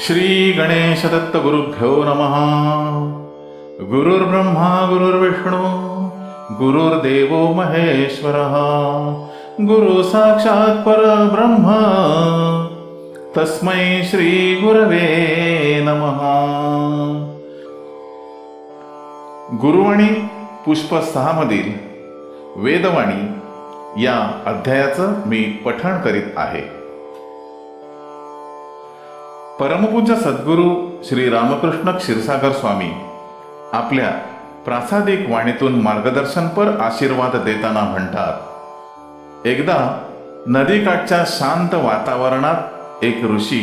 श्री गणेश दत्त गुरुभ्यो नमः. गुरुर्ब्रह्मा गुरुर्विष्णू गुरुर्देवो महेश्वरः गुरु साक्षात् परब्रह्म तस्मै श्री गुरवे नमः. गुरुवाणी पुष्प 6 मधील वेदवाणी या अध्यायाचं मी पठण करीत आहे. परमपूज्य सद्गुरू श्री रामकृष्ण क्षीरसागर स्वामी आपल्या प्रासादिक वाणीतून मार्गदर्शनपर आशीर्वाद देताना म्हणतात, एकदा नदीकाठच्या शांत वातावरणात एक ऋषी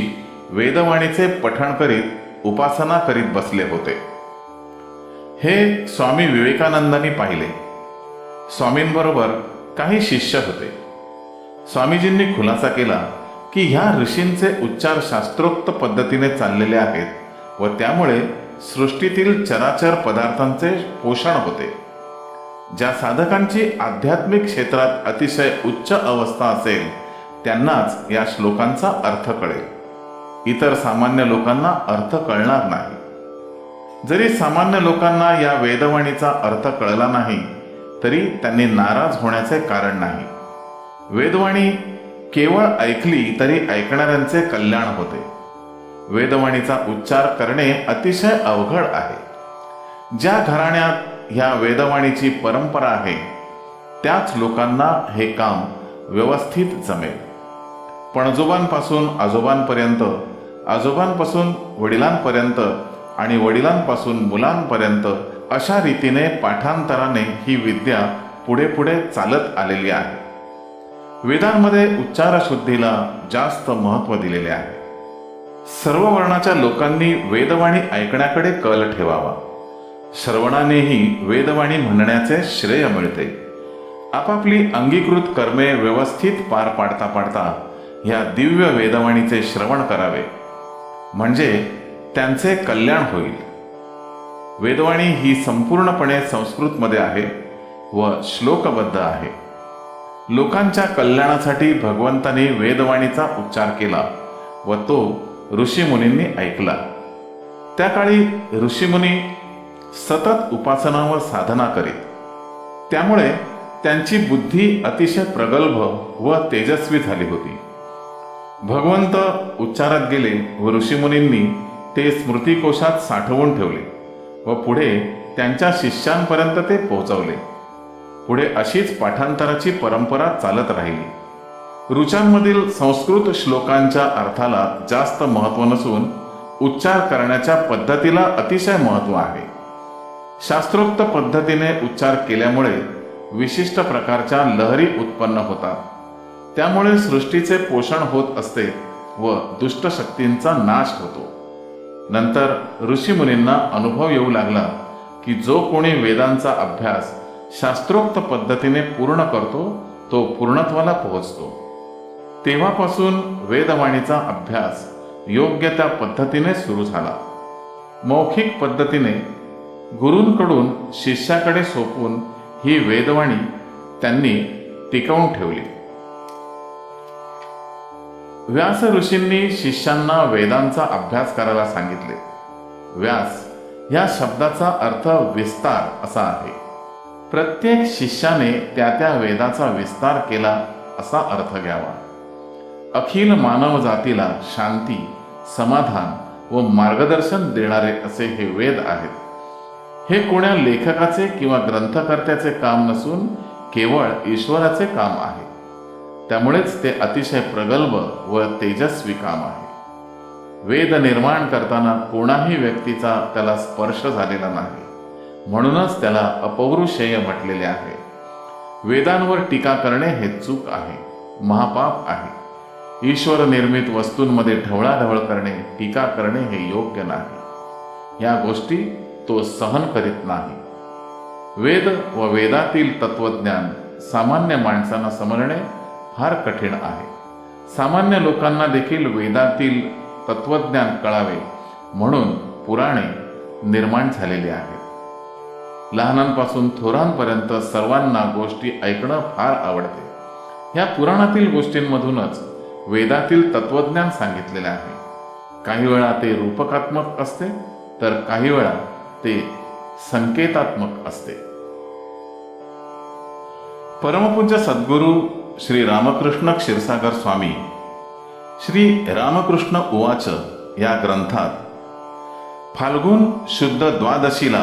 वेदवाणीचे पठण करीत उपासना करीत बसले होते. हे स्वामी विवेकानंदांनी पाहिले. स्वामींबरोबर काही शिष्य होते. स्वामीजींनी खुलासा केला की ह्या ऋषींचे उच्चार शास्त्रोक्त पद्धतीने चाललेले आहेत व त्यामुळे सृष्टीतील चराचर पदार्थांचे पोषण होते. ज्या साधकांची आध्यात्मिक क्षेत्रात अतिशय उच्च अवस्था असेल त्यांनाच या श्लोकांचा अर्थ कळेल. इतर सामान्य लोकांना अर्थ कळणार नाही. जरी सामान्य लोकांना या वेदवाणीचा अर्थ कळला नाही तरी त्यांनी नाराज होण्याचे कारण नाही. वेदवाणी केवळ ऐकली तरी ऐकणाऱ्यांचे कल्याण होते. वेदवाणीचा उच्चार करणे अतिशय अवघड आहे. ज्या घराण्यात ह्या वेदवाणीची परंपरा आहे त्याच लोकांना हे काम व्यवस्थित जमेल. पणजोबांपासून आजोबांपर्यंत, आजोबांपासून वडिलांपर्यंत आणि वडिलांपासून मुलांपर्यंत अशा रीतीने पाठांतराने ही विद्या पुढे पुढे चालत आलेली आहे. वेदांमध्ये उच्चार शुद्धीला जास्त महत्त्व दिलेले आहे. सर्व वर्णाच्या लोकांनी वेदवाणी ऐकण्याकडे कल ठेवावा. श्रवणानेही वेदवाणी म्हणण्याचे श्रेय मिळते. आपापली अंगीकृत कर्मे व्यवस्थित पार पाडता पाडता ह्या दिव्य वेदवाणीचे श्रवण करावे म्हणजे त्यांचे कल्याण होईल. वेदवाणी ही संपूर्णपणे संस्कृतमध्ये आहे व श्लोकबद्ध आहे. लोकांच्या कल्याणासाठी भगवंताने वेदवाणीचा उच्चार केला व तो ऋषीमुनींनी ऐकला. त्या काळी ऋषीमुनी सतत उपासना व साधना करीत. त्यामुळे त्यांची बुद्धी अतिशय प्रगल्भ व तेजस्वी झाली होती. भगवंत उच्चारात गेले व ऋषीमुनींनी ते स्मृतिकोशात साठवून ठेवले व पुढे त्यांच्या शिष्यांपर्यंत ते पोहोचवले. पुढे अशीच पाठांतराची परंपरा चालत राहिली. ऋचांमधील संस्कृत श्लोकांच्या अर्थाला जास्त महत्त्व नसून उच्चार करण्याच्या पद्धतीला अतिशय महत्त्व आहे. शास्त्रोक्त पद्धतीने उच्चार केल्यामुळे विशिष्ट प्रकारच्या लहरी उत्पन्न होतात. त्यामुळे सृष्टीचे पोषण होत असते व दुष्ट शक्तींचा नाश होतो. नंतर ऋषीमुनींना अनुभव येऊ लागला की जो कोणी वेदांचा अभ्यास शास्त्रोक्त पद्धतीने पूर्ण करतो तो पूर्णत्वाला पोहोचतो. तेव्हापासून वेदवाणीचा अभ्यास योग्य त्या पद्धतीने सुरू झाला. मौखिक पद्धतीने गुरूंकडून शिष्याकडे सोपवून ही वेदवाणी त्यांनी टिकवून ठेवली. व्यास ऋषींनी शिष्यांना वेदांचा अभ्यास करायला सांगितले. व्यास या शब्दाचा अर्थ विस्तार असा आहे. प्रत्येक शिष्याने त्या त्या वेदाचा विस्तार केला असा अर्थ घ्यावा. अखिल मानव जातीला शांती, समाधान व मार्गदर्शन देणारे असे हे वेद आहेत. हे कोण्या लेखकाचे किंवा ग्रंथकर्त्याचे काम नसून केवळ ईश्वराचे काम आहे. त्यामुळेच ते अतिशय प्रगल्भ व तेजस्वी काम आहे. वेद निर्माण करताना कोणाही व्यक्तीचा त्याला स्पर्श झालेला नाही, म्हणूनच त्याला अपौरुषेय म्हटलेले आहे. वेदांवर टीका करणे हे चूक आहे, महापाप आहे. ईश्वर निर्मित वस्तूंमध्ये ढवळाढवळ करणे, टीका करणे हे योग्य नाही. या गोष्टी तो सहन करीत नाही. वेद व वेदातील तत्वज्ञान सामान्य माणसांना समजणे फार कठीण आहे. सामान्य लोकांना देखील वेदातील तत्वज्ञान कळावे म्हणून पुराणे निर्माण झालेली आहेत. लहानांपासून थोरांपर्यंत सर्वांना गोष्टी ऐकणं फार आवडते. या पुराणातील गोष्टींमधूनच वेदातील तत्वज्ञान सांगितलेले आहे. काही वेळा ते रूपकात्मक असते, तर काही वेळा ते संकेतात्मक असते. परमपूज्य सद्गुरू श्री रामकृष्ण क्षीरसागर स्वामी श्री रामकृष्ण उवाच या ग्रंथात फाल्गुन शुद्ध द्वादशीला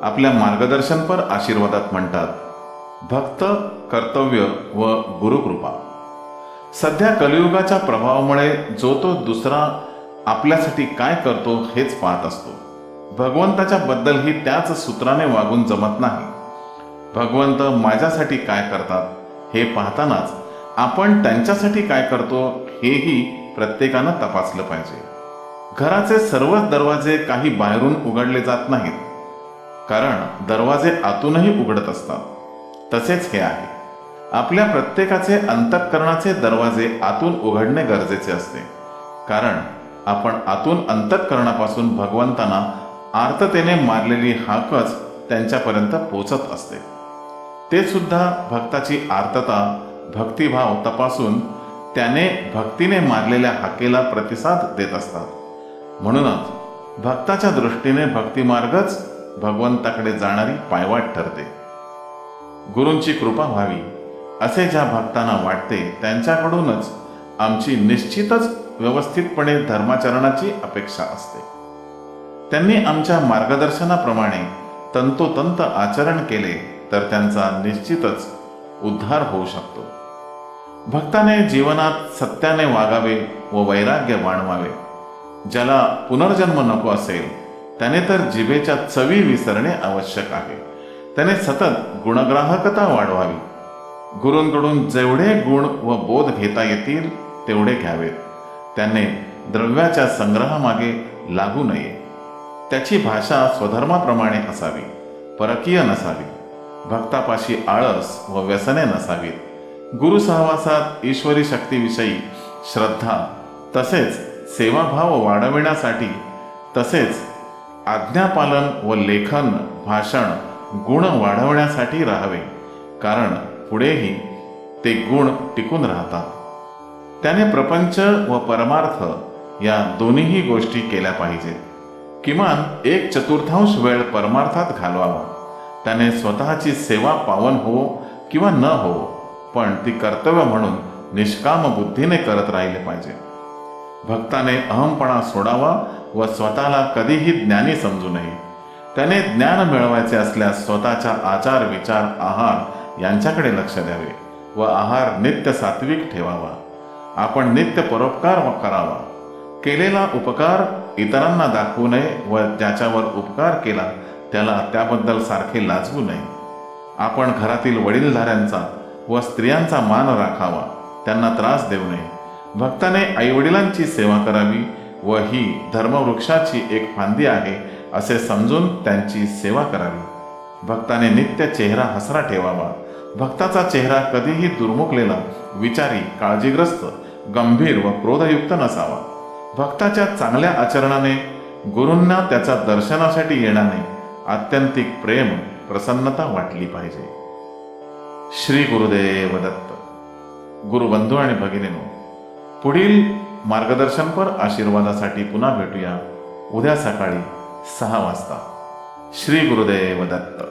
आपल्या मार्गदर्शनपर आशीर्वादात म्हणतात, भक्त, कर्तव्य व गुरुकृपा. सध्या कलियुगाच्या प्रभावामुळे जो तो दुसरा आपल्यासाठी काय करतो हेच पाहत असतो. भगवंताच्या बद्दलही त्याच सूत्राने वागून जमत नाही. भगवंत माझ्यासाठी काय करतात हे पाहतानाच आपण त्यांच्यासाठी काय करतो हेही प्रत्येकानं तपासलं पाहिजे. घराचे सर्वच दरवाजे काही बाहेरून उघडले जात नाहीत, कारण दरवाजे आतूनही उघडत असतात. तसेच हे आहे, आपल्या प्रत्येकाचे अंतःकरणाचे दरवाजे आतून उघडणे गरजेचे असते, कारण आपण आतून अंतःकरणापासून भगवंतांना आर्ततेने मारलेली हाकच त्यांच्यापर्यंत पोचत असते. ते सुद्धा भक्ताची आर्तता, भक्तिभाव तपासून त्याने भक्तीने मारलेल्या हाकेला प्रतिसाद देत असतात. म्हणूनच भक्ताच्या दृष्टीने भक्तिमार्गच भगवंताकडे जाणारी पायवाट ठरते. गुरूंची कृपा व्हावी असे ज्या भक्तांना वाटते त्यांच्याकडूनच आमची निश्चितच व्यवस्थितपणे धर्माचरणाची अपेक्षा असते. त्यांनी आमच्या मार्गदर्शनाप्रमाणे तंतोतंत आचरण केले तर त्यांचा निश्चितच उद्धार होऊ शकतो. भक्ताने जीवनात सत्याने वागावे व वैराग्य बाणवावे. ज्याला पुनर्जन्म नको असेल त्याने तर जिभेच्या चवी विसरणे आवश्यक आहे. त्याने सतत गुणग्राहकता वाढवावी. गुरूंकडून जेवढे गुण व बोध घेता येतील तेवढे घ्यावेत. त्याने द्रव्याच्या संग्रहामागे लागू नये. त्याची भाषा स्वधर्माप्रमाणे असावी, परकीय नसावी. भक्तापाशी आळस व व्यसने नसावीत. गुरु सहवासात ईश्वरी शक्तीविषयी श्रद्धा तसेच सेवाभाव वाढविण्यासाठी, तसेच आज्ञापालन व लेखन, भाषण गुण वाढवण्यासाठी राहावे, कारण पुढेही ते गुण टिकून राहतात. त्याने प्रपंच व परमार्थ या दोन्हीही गोष्टी केल्या पाहिजेत. किमान 1/4 वेळ परमार्थात घालवावा. त्याने स्वतःची सेवा पावन हो किंवा न हो, पण ती कर्तव्य म्हणून निष्काम बुद्धीने करत राहिले पाहिजे. भक्ताने अहमपणा सोडावा व स्वतःला कधीही ज्ञानी समजू नये. त्याने ज्ञान मिळवायचे असल्यास स्वतःच्या आचार, विचार, आहार यांच्याकडे लक्ष द्यावे व आहार नित्य सात्विक ठेवावा. आपण नित्य परोपकार करावा. केलेला उपकार इतरांना दाखवू नये व ज्याच्यावर उपकार केला त्याला त्याबद्दल सारखे लाजवू नये. आपण घरातील वडीलधाऱ्यांचा व स्त्रियांचा मान राखावा, त्यांना त्रास देऊ नये. भक्ताने आईवडिलांची सेवा करावी व ही धर्मवृक्षाची एक फांदी आहे असे समजून त्यांची सेवा करावी. भक्ताने नित्य चेहरा हसरा ठेवावा. भक्ताचा चेहरा कधीही दुर्मुखलेला, विचारी, काळजीग्रस्त, गंभीर व क्रोधयुक्त नसावा. भक्ताच्या चांगल्या आचरणाने गुरूंना त्याच्या दर्शनासाठी येण्याने आत्यंतिक प्रेम, प्रसन्नता वाटली पाहिजे. श्री गुरुदेव दत्त. गुरुबंधू आणि भगिनींनो, पुढील मार्गदर्शनपर आशीर्वादासाठी पुन्हा भेटूया उद्या सकाळी 6 वाजता. श्री गुरुदेव दत्त.